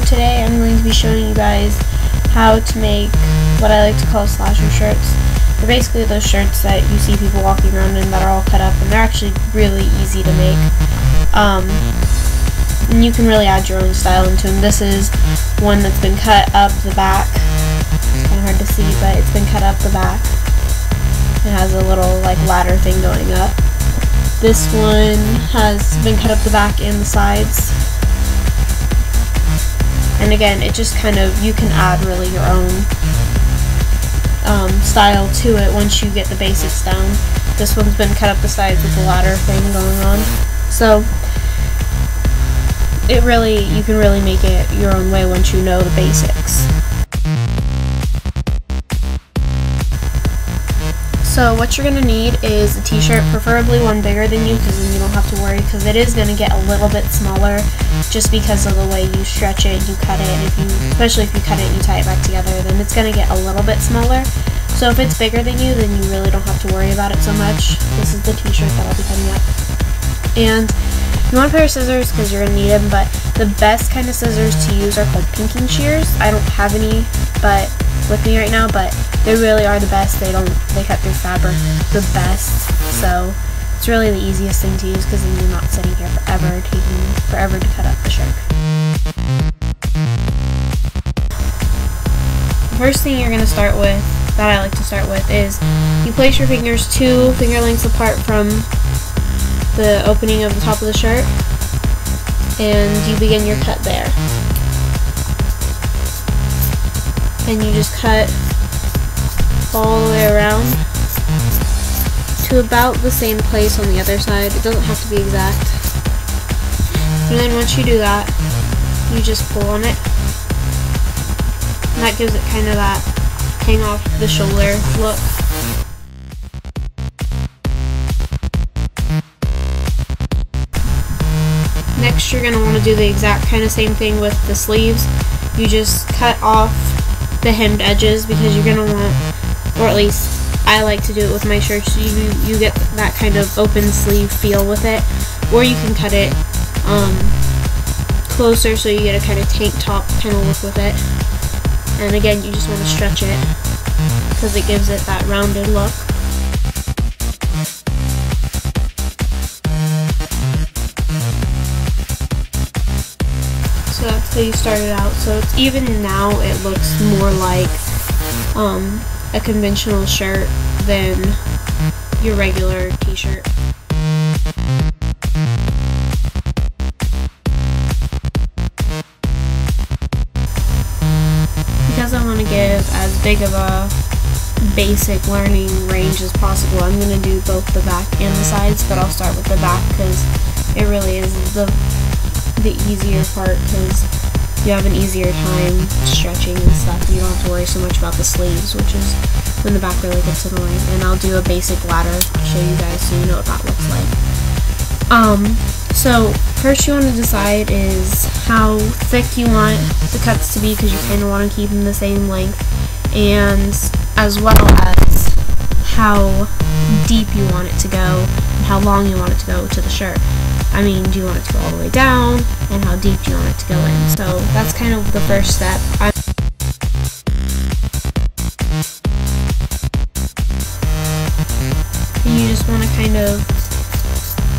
today I'm going to be showing you guys how to make what I like to call slasher shirts. They're basically those shirts that you see people walking around in that are all cut up, and they're actually really easy to make. And you can really add your own style into them. This is one that's been cut up the back. It's kind of hard to see, but it's been cut up the back. It has a little like ladder thing going up. This one has been cut up the back and the sides. And again, it just kind of, you can add really your own style to it once you get the basics down. This one's been cut up the sides with the ladder thing going on. So you can really make it your own way once you know the basics. So what you're going to need is a t-shirt, preferably one bigger than you, because then you don't have to worry, because it is going to get a little bit smaller just because of the way you stretch it and you cut it, and especially if you cut it and you tie it back together, then it's going to get a little bit smaller. So if it's bigger than you, then you really don't have to worry about it so much. This is the t-shirt that I'll be cutting up. And you want a pair of scissors because you're going to need them, but the best kind of scissors to use are called pinking shears. I don't have any with me right now, but they really are the best. They cut through fabric the best, so it's really the easiest thing to use, because then you're not sitting here forever, taking forever to cut up the shirt. The first thing you're going to start with, that I like to start with, is you place your fingers 2 finger lengths apart from the opening of the top of the shirt, and you begin your cut there. And you just cut all the way around to about the same place on the other side. It doesn't have to be exact. And then once you do that, you just pull on it. And that gives it kind of that hang off the shoulder look. Next, you're going to want to do the exact kind of same thing with the sleeves. You just cut off the hemmed edges, because you're going to want, or at least I like to do it with my shirts, you get that kind of open sleeve feel with it, or you can cut it closer so you get a kind of tank top kind of look with it. And again, you just want to stretch it because it gives it that rounded look. So that's how you started out. So it's even now it looks more like a conventional shirt than your regular t-shirt. Because I want to give as big of a basic learning range as possible, I'm going to do both the back and the sides, but I'll start with the back because it really is the easier part, because you have an easier time stretching and stuff. You don't have to worry so much about the sleeves, which is when the back really gets annoying. And I'll do a basic ladder to show you guys so you know what that looks like. So first you want to decide is how thick you want the cuts to be, because you kind of want to keep them the same length, and as well as how deep you want it to go and how long you want it to go to the shirt. I mean, do you want it to go all the way down, and how deep do you want it to go in? So that's kind of the first step. And you just want to kind of,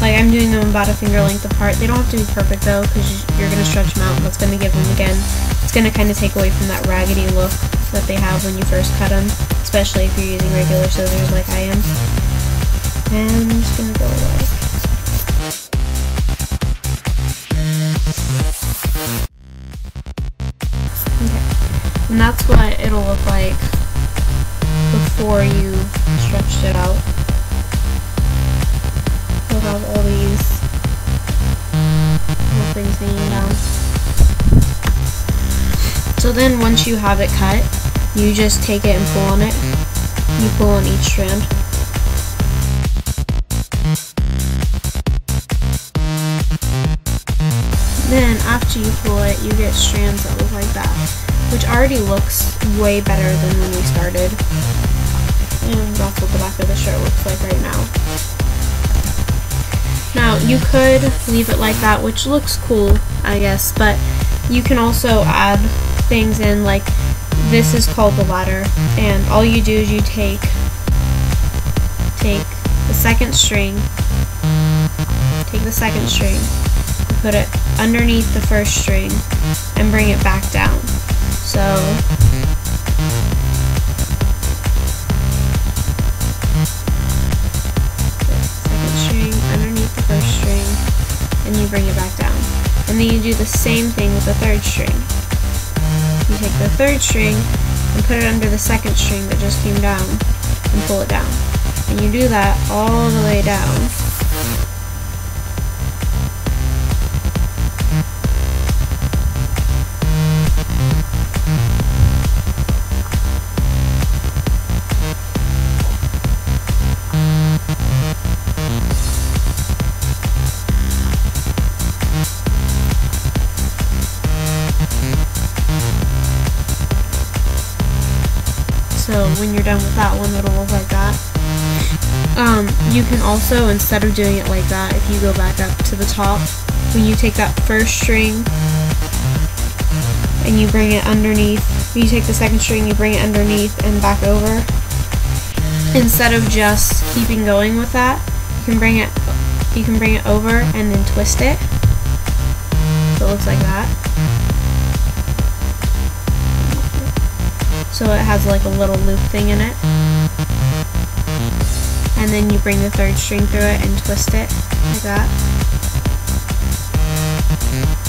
like I'm doing them about a finger length apart. They don't have to be perfect though, because you're going to stretch them out, and that's going to give them, again, it's going to kind of take away from that raggedy look that they have when you first cut them, especially if you're using regular scissors like I am. And I'm just going to go like, and that's what it'll look like before you stretched it out. You'll have all these little things hanging down. So then once you have it cut, you just take it and pull on it. You pull on each strand. Then after you pull it, you get strands that look like that, which already looks way better than when we started. And that's what the back of the shirt looks like right now. Now, you could leave it like that, which looks cool, I guess, but you can also add things in, like this is called the ladder, and all you do is you take the second string, put it underneath the first string, and bring it back down. So second string underneath the first string, and you bring it back down. And then you do the same thing with the third string. You take the third string and put it under the second string that just came down and pull it down. And you do that all the way down. So when you're done with that one, it'll look like that. You can also, instead of doing it like that, if you go back up to the top, when you take that first string and you bring it underneath, you take the second string, you bring it underneath and back over, instead of just keeping going with that, you can bring it over and then twist it, so it looks like that. So it has like a little loop thing in it. And then you bring the third string through it and twist it like that.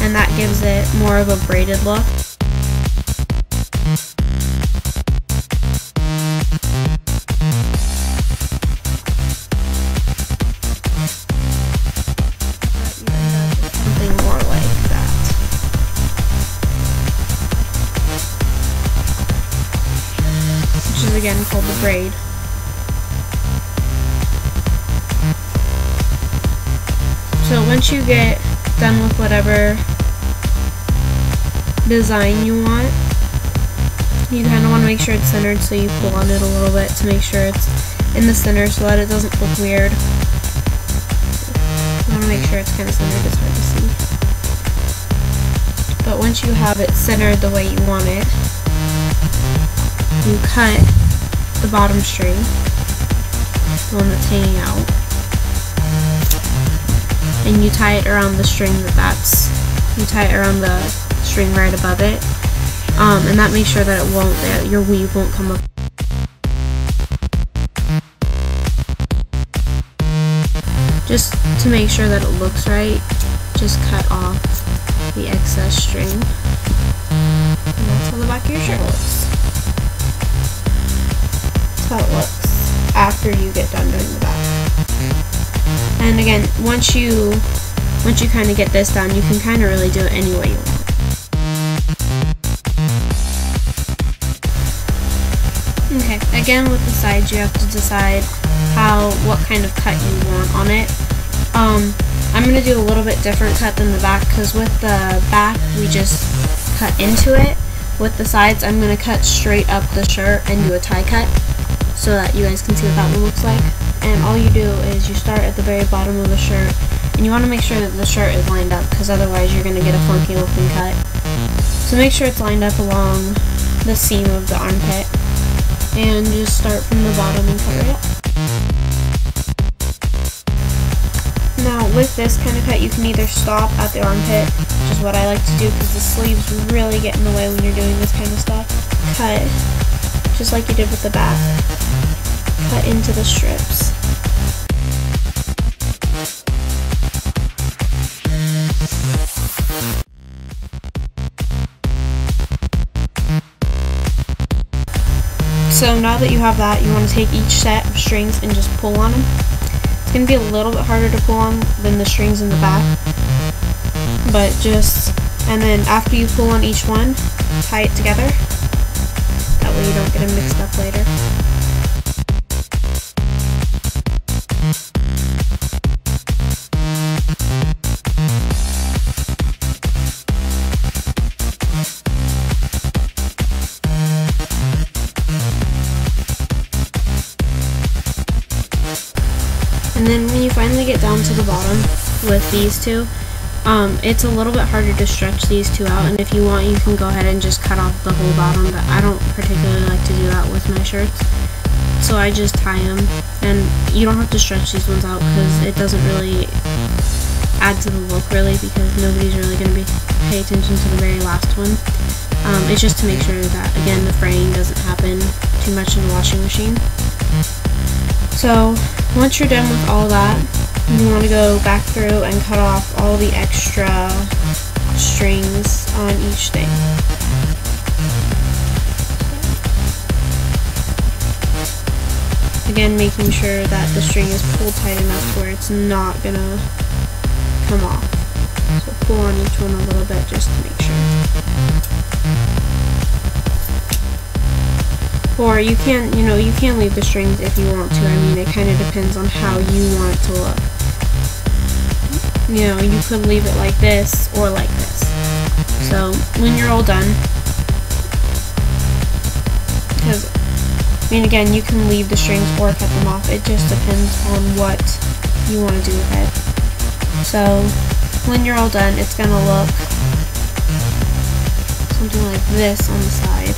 And that gives it more of a braided look. You end up with something more like that. Which is again called the braid. So once you get done with whatever design you want, you kind of want to make sure it's centered, so you pull on it a little bit to make sure it's in the center so that it doesn't look weird. You want to make sure it's kind of centered, it's hard to see. But once you have it centered the way you want it, you cut the bottom string, the one that's hanging out, and you tie it around the string you tie it around the string right above it, and that makes sure that your weave won't come up. Just to make sure that it looks right, just cut off the excess string, and that's how the back of your shirt looks. That's how it looks after you get done doing the back. And again, once you kind of get this done, you can kind of really do it any way you want. Okay, again with the sides, you have to decide what kind of cut you want on it. I'm going to do a little bit different cut than the back, because with the back we just cut into it. With the sides, I'm going to cut straight up the shirt and do a tie cut so that you guys can see what that one looks like. And all you do is you start at the very bottom of the shirt, and you want to make sure that the shirt is lined up, because otherwise you're going to get a funky looking cut. So make sure it's lined up along the seam of the armpit, and just start from the bottom and cover it up. Now with this kind of cut, you can either stop at the armpit, which is what I like to do because the sleeves really get in the way when you're doing this kind of stuff. Cut, just like you did with the back. Cut into the strips. So now that you have that, you want to take each set of strings and just pull on them. It's going to be a little bit harder to pull on than the strings in the back, but and then after you pull on each one, tie it together. That way you don't get them mixed up later. And then when you finally get down to the bottom with these two, It's a little bit harder to stretch these two out, and if you want, you can go ahead and just cut off the whole bottom, but I don't particularly like to do that with my shirts, so I just tie them. And you don't have to stretch these ones out because it doesn't really add to the look really, because nobody's really going to be pay attention to the very last one. It's just to make sure that, again, the fraying doesn't happen too much in the washing machine. So once you're done with all that, you want to go back through and cut off all the extra strings on each thing. Again, making sure that the string is pulled tight enough where it's not gonna come off. So pull on each one a little bit just to make sure. Or you can, you can leave the strings if you want to. I mean, it kind of depends on how you want it to look. You could leave it like this or like this. So when you're all done, because, again, you can leave the strings or cut them off. It just depends on what you want to do with it. So when you're all done, it's going to look something like this on the side.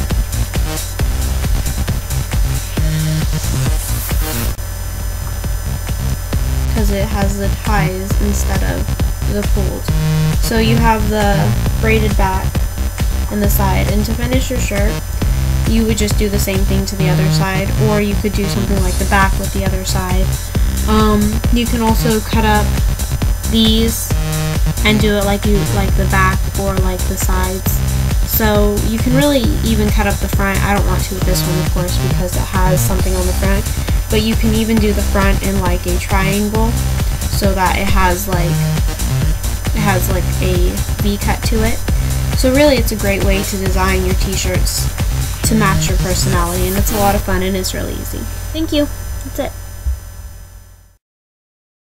Because it has the ties instead of the pulls. So you have the braided back and the side, and to finish your shirt you would just do the same thing to the other side, or you could do something like the back with the other side. You can also cut up these and do it like the back or like the sides. So you can really even cut up the front. I don't want to with this one, of course, because it has something on the front. But you can even do the front in like a triangle, so that it has like a V cut to it. So really, it's a great way to design your t-shirts to match your personality, and it's a lot of fun and it's really easy. Thank you. That's it.